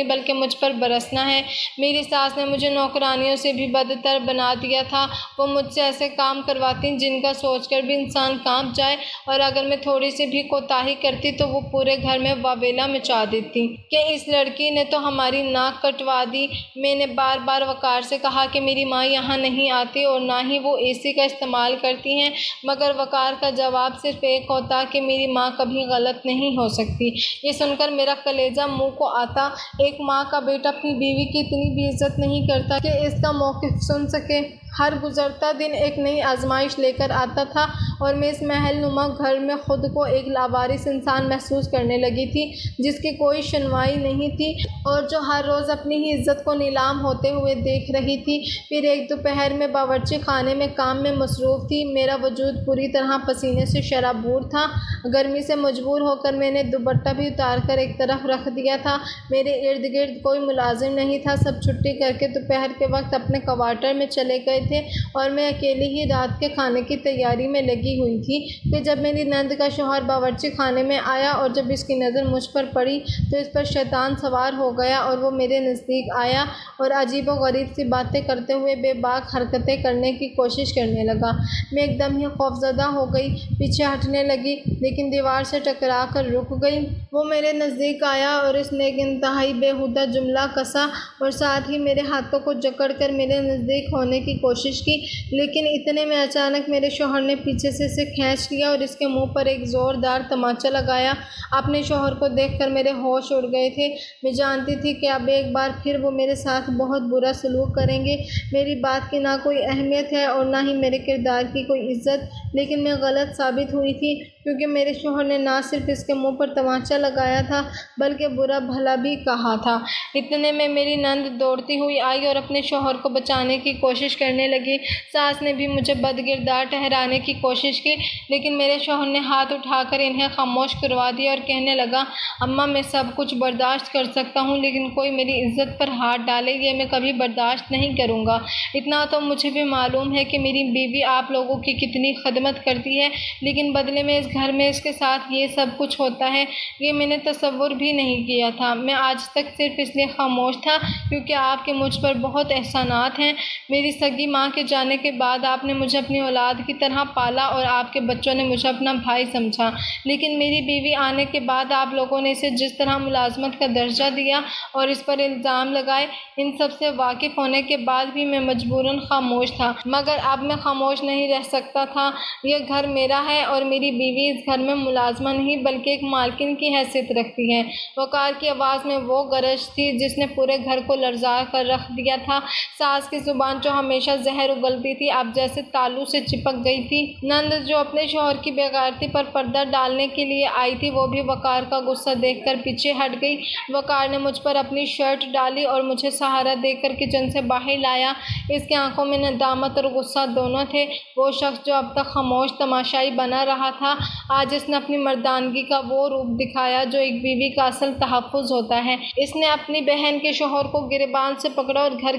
بلکہ مجھ پر برسنا ہے۔ میری ساس نے مجھے نوکرانیوں سے بھی بدتر بنا دیا تھا۔ وہ مجھ سے ایسے کام کرواتی جن کا سوچ کر بھی انسان کانپ جائے، اور اگر میں تھوڑی سی بھی کوتاہی کرتی تو وہ پورے گھر میں واویلا مچا دیتی کہ اس لڑکی نے تو ہماری ناک کٹوا دی۔ میں نے بار بار وقار سے کہا کہ میری ماں یہاں نہیں آتی اور نہ ہی وہ اے سی کا استعمال کرتی ہیں، مگر وقار کا جواب صرف ایک ہوتا کہ میری ماں کبھی غلط نہیں ہو سکتی۔ یہ سن کر میرا کلیجہ منہ کو آتا۔ ایک ماں کا بیٹا اپنی بیوی کی اتنی بھی عزت نہیں کرتا کہ اس کا موقف سن سکے۔ ہر گزرتا دن ایک نئی آزمائش لے کر آتا تھا اور میں اس محل نما گھر میں خود کو ایک لاوارث انسان محسوس کرنے لگی تھی جس کی کوئی شنوائی نہیں تھی اور جو ہر روز اپنی ہی عزت کو نیلام ہوتے ہوئے دیکھ رہی تھی۔ پھر ایک دوپہر میں باورچی خانے میں کام میں مصروف تھی۔ میرا وجود پوری طرح پسینے سے شرابور تھا۔ گرمی سے مجبور ہو کر میں نے دوپٹہ بھی اتار کر ایک طرف رکھ دیا تھا۔ میرے ارد گرد کوئی ملازم نہیں تھا، سب چھٹی کر کے دوپہر کے وقت اپنے کوارٹر میں چلے گئے تھے اور میں اکیلی ہی رات کے کھانے کی تیاری میں لگی ہوئی تھی کہ جب میری نند کا شوہر باورچی خانے میں آیا اور جب اس کی نظر مجھ پر پڑی تو اس پر شیطان سوار ہو گیا اور وہ میرے نزدیک آیا اور عجیب و غریب سی باتیں کرتے ہوئے بے باک حرکتیں کرنے کی کوشش کرنے لگا۔ میں ایک دم ہی خوفزدہ ہو گئی، پیچھے ہٹنے لگی لیکن دیوار سے ٹکرا کر رک گئی۔ وہ میرے نزدیک آیا اور اس نے ایک انتہائی بیہودہ جملہ کسا اور ساتھ ہی میرے ہاتھوں کو جکڑ کر میرے نزدیک ہونے کی کوشش کی، لیکن اتنے میں اچانک میرے شوہر نے پیچھے سے اسے کھینچ لیا اور اس کے منہ پر ایک زوردار تمانچہ لگایا۔ اپنے شوہر کو دیکھ کر میرے ہوش اڑ گئے تھے۔ میں جانتی تھی کہ اب ایک بار پھر وہ میرے ساتھ بہت برا سلوک کریں گے۔ میری بات کی نہ کوئی اہمیت ہے اور نہ ہی میرے کردار کی کوئی عزت، لیکن میں غلط ثابت ہوئی تھی کیونکہ میرے شوہر نے نہ صرف اس کے منہ پر تمانچہ لگایا تھا بلکہ برا بھلا بھی کہا تھا۔ اتنے میں میری نند دوڑتی ہوئی آئی اور اپنے شوہر کو بچانے کی کوشش کرنے لگی۔ ساس نے بھی مجھے بدکردار ٹھہرانے کی کوشش کی لیکن میرے شوہر نے ہاتھ اٹھا کر انہیں خاموش کروا دیا اور کہنے لگا، اماں میں سب کچھ برداشت کر سکتا ہوں لیکن کوئی میری عزت پر ہاتھ ڈالے یہ میں کبھی برداشت نہیں کروں گا۔ اتنا تو مجھے بھی معلوم ہے کہ میری بیوی آپ لوگوں کی کتنی خدمت کرتی ہے لیکن بدلے میں اس گھر میں اس کے ساتھ یہ سب کچھ ہوتا ہے، یہ میں نے تصور بھی نہیں کیا تھا۔ میں آج تک صرف اس لیے خاموش تھا کیونکہ آپ کے مجھ پر بہت احسانات ہیں۔ میری سگی ماں کے جانے کے بعد آپ نے مجھے اپنی اولاد کی طرح پالا اور آپ کے بچوں نے مجھے اپنا بھائی سمجھا، لیکن میری بیوی آنے کے بعد آپ لوگوں نے اسے جس طرح ملازمت کا درجہ دیا اور اس پر الزام لگائے، ان سب سے واقف ہونے کے بعد بھی میں مجبوراً خاموش تھا، مگر اب میں خاموش نہیں رہ سکتا تھا۔ یہ گھر میرا ہے اور میری بیوی اس گھر میں ملازمہ نہیں بلکہ ایک مالکن کی حیثیت رکھتی ہے۔ وقار کی آواز میں وہ گرج تھی جس نے پورے گھر کو لرزا کر رکھ دیا تھا۔ ساس کی زبان جو ہمیشہ زہر اگلتی تھی اب جیسے تالو سے چپک گئی تھی۔ نند جو اپنے شوہر کی بے غیرتی پر پردہ ڈالنے کے لیے آئی تھی وہ بھی وقار کا غصہ دیکھ کر پیچھے ہٹ گئی۔ وقار نے مجھ پر اپنی شرٹ ڈالی اور مجھے سہارا دے کر کچن سے باہر لایا۔ اس کی آنکھوں میں ندامت اور غصہ دونوں تھے۔ وہ شخص جو اب تک خاموش تماشائی بنا رہا تھا آج اس نے اپنی مردانگی کا وہ روپ دکھایا جو ایک بیوی کا اصل تحفظ ہوتا ہے۔ اس نے اپنی بہن کے شوہر کو گریبان سے پکڑا اور گھر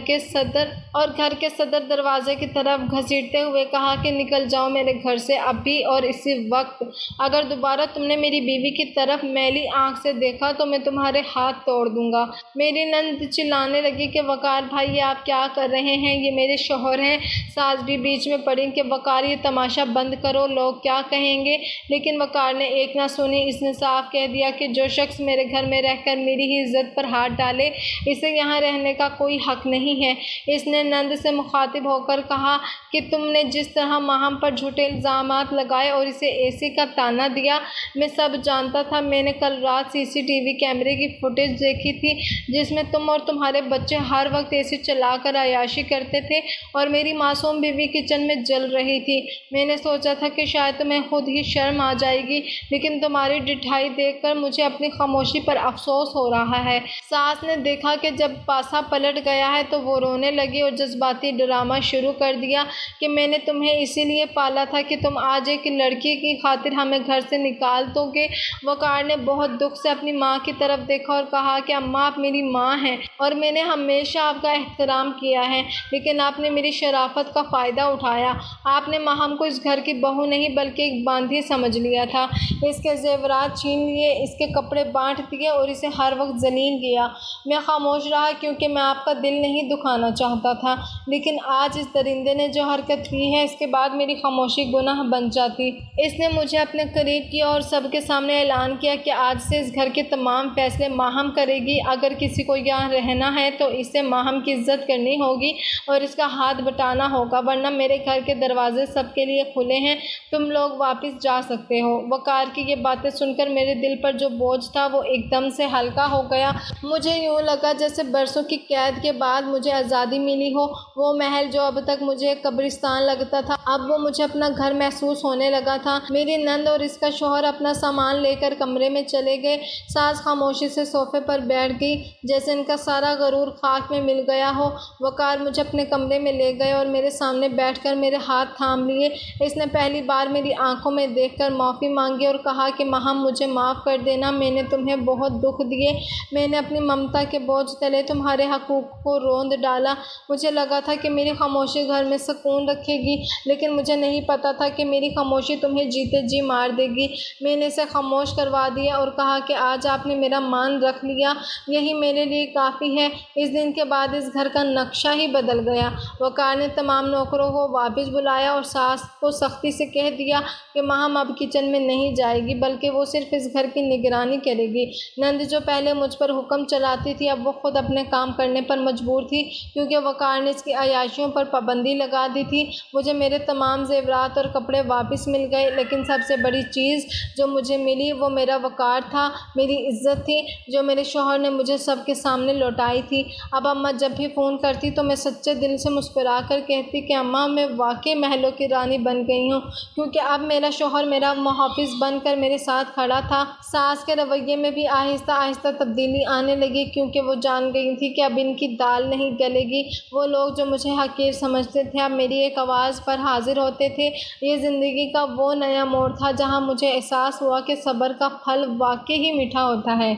کے صدر دروازے کی طرف گھسیٹتے ہوئے کہا کہ نکل جاؤ میرے گھر سے ابھی اور اسی وقت۔ اگر دوبارہ تم نے میری بیوی کی طرف میلی آنکھ سے دیکھا تو میں تمہارے ہاتھ توڑ دوں گا۔ میری نند چلانے لگی کہ وقار بھائی یہ آپ کیا کر رہے ہیں، یہ میرے شوہر ہیں۔ ساس بھی بیچ میں پڑی کہ وقار یہ تماشا بند کرو، لوگ کیا کہیں گے، لیکن وقار نے ایک نہ سنی۔ اس نے صاف کہہ دیا کہ جو شخص میرے گھر میں رہ کر میری ہی عزت پر ہاتھ ڈالے اسے یہاں رہنے کا کوئی حق نہیں ہے۔ اس نے نند سے مخاطب ہو کر کہا کہ تم نے جس طرح ماہم پر جھوٹے الزامات لگائے اور اسے اے سی کا طعنہ دیا میں سب جانتا تھا۔ میں نے کل رات سی سی ٹی وی کیمرے کی فوٹیج دیکھی تھی جس میں تم اور تمہارے بچے ہر وقت اے سی چلا کر عیاشی کرتے تھے اور میری معصوم بیوی کچن میں جل رہی تھی۔ میں نے سوچا تھا کہ شاید تمہیں خود ہی شرم آ جائے گی لیکن تمہاری ڈٹھائی دیکھ کر مجھے اپنی خاموشی پر افسوس ہو رہا ہے۔ ساس نے دیکھا کہ جب پاسا پلٹ گیا ہے تو وہ رونے لگی اور جذباتی ڈرامہ شروع کر دیا کہ میں نے تمہیں اسی لیے پالا تھا کہ تم آج ایک لڑکی کی خاطر ہمیں گھر سے نکال دو گے۔ وقار نے بہت دکھ سے اپنی ماں کی طرف دیکھا اور کہا کہ اماں آپ میری ماں ہیں اور میں نے ہمیشہ آپ کا احترام کیا ہے لیکن آپ نے میری شرافت کا فائدہ اٹھایا۔ آپ نے ماہم کو اس گھر کی بہو نہیں بلکہ ایک باندھی سمجھ لیا تھا، اس کے زیورات چھین لیے، اس کے کپڑے بانٹ دیے اور اسے ہر وقت ذلیل کیا۔ میں خاموش رہا کیونکہ میں آپ کا دل نہیں دکھانا چاہتا تھا، لیکن آج اس درندے نے جو حرکت کی ہے اس کے بعد میری خاموشی گناہ بن جاتی۔ اس نے مجھے اپنے قریب کیا اور سب کے سامنے اعلان کیا کہ آج سے اس گھر کے تمام فیصلے ماہم کرے گی۔ اگر کسی کو یہاں رہنا ہے تو اسے ماہم کی عزت کرنی ہوگی اور اس کا ہاتھ بٹانا ہوگا، ورنہ میرے گھر کے دروازے سب کے لیے کھلے ہیں، تم لوگ واپس جا سکتے ہو۔ وقار کی یہ باتیں سن کر میرے دل پر جو بوجھ تھا وہ ایک دم سے ہلکا ہو گیا۔ مجھے یوں لگا جیسے برسوں کی قید کے بعد مجھے آزادی ملی ہو۔ وہ محل جو اب تک مجھے ایک قبرستان لگتا تھا اب وہ مجھے اپنا گھر محسوس ہونے لگا تھا۔ میری نند اور اس کا شوہر اپنا سامان لے کر کمرے میں چلے گئے۔ ساس خاموشی سے صوفے پر بیٹھ گئی جیسے ان کا سارا غرور خاک میں مل گیا ہو۔ وقار مجھے اپنے کمرے میں لے گئے اور میرے سامنے بیٹھ کر میرے ہاتھ تھام لیے۔ اس نے پہلی بار میری آنکھوں میں دیکھ کر معافی مانگی اور کہا کہ ماہم مجھے معاف کر دینا، میں نے تمہیں بہت دکھ دیے، میں نے اپنی ممتا کے بوجھ تلے تمہارے حقوق کو روند ڈالا، مجھے لگا تھا کہ میری خاموشی گھر میں سکون رکھے گی، لیکن مجھے نہیں پتا تھا کہ میری خاموشی تمہیں جیتے جی مار دے گی۔ میں نے اسے خاموش کروا دیا اور کہا کہ آج آپ نے میرا مان رکھ لیا، یہی میرے لیے کافی ہے۔ اس دن کے بعد اس گھر کا نقشہ ہی بدل گیا۔ وقار نے تمام نوکروں کو واپس بلایا اور ساس کو سختی سے کہہ دیا کہ ماہم اب کچن میں نہیں جائے گی، بلکہ وہ صرف اس گھر کی نگرانی کرے گی۔ نند جو پہلے مجھ پر حکم چلاتی تھی، اب وہ خود اپنے کام کرنے پر مجبور تھی، کیونکہ وقار نے اس کی عیاشیوں پر پابندی لگا دی تھی۔ مجھے میرے تمام زیورات اور کپڑے واپس مل گئے، لیکن سب سے بڑی چیز جو مجھے ملی وہ میرا وقار تھا، میری عزت تھی، جو میرے شوہر نے مجھے سب کے سامنے لوٹائی تھی۔ اب اماں جب بھی فون کرتی تو میں سچے دل سے مسکرا کر کہتی کہ اماں میں واقعی محلوں کی رانی بن گئی ہوں، کیونکہ اب میرا شوہر میرا محافظ بن کر میرے ساتھ کھڑا تھا۔ ساس کے رویے میں بھی آہستہ آہستہ تبدیلی آنے لگی، کیونکہ وہ جان گئی تھی کہ اب ان کی دال نہیں گلے گی۔ وہ لوگ جو مجھے حقیر سمجھتے تھے اب میری ایک آواز پر حاضر ہوتے تھے۔ یہ زندگی کا وہ نیا موڑ تھا جہاں مجھے احساس ہوا کہ صبر کا پھل واقعی ہی میٹھا ہوتا ہے،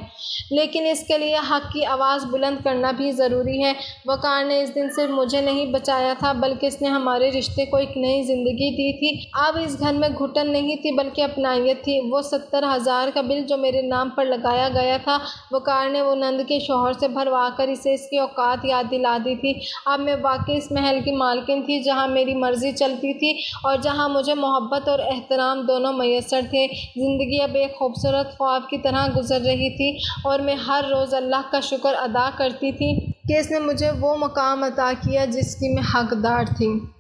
لیکن اس کے لیے حق کی آواز بلند کرنا بھی ضروری ہے۔ وقار نے اس دن صرف مجھے نہیں بچایا تھا، بلکہ اس نے ہمارے رشتے کو ایک نئی زندگی دی تھی۔ اب اس گھر میں گھٹن نہیں تھی بلکہ اپنائیت تھی۔ وہ 70,000 کا بل جو میرے نام پر لگایا گیا تھا، وقار نے وہ نند کے شوہر سے بھروا کر اسے اس کی اوقات یاد دلا دی تھی۔ اب میں واقعی اس محل کی مالکن تھی جہاں میری مرضی چلتی تھی اور جہاں مجھے محبت اور احترام دونوں میسر تھے۔ زندگی اب ایک خوبصورت خواب کی طرح گزر رہی تھی اور میں ہر روز اللہ کا شکر ادا کرتی تھی کہ اس نے مجھے وہ مقام عطا کیا جس کی میں حقدار تھی۔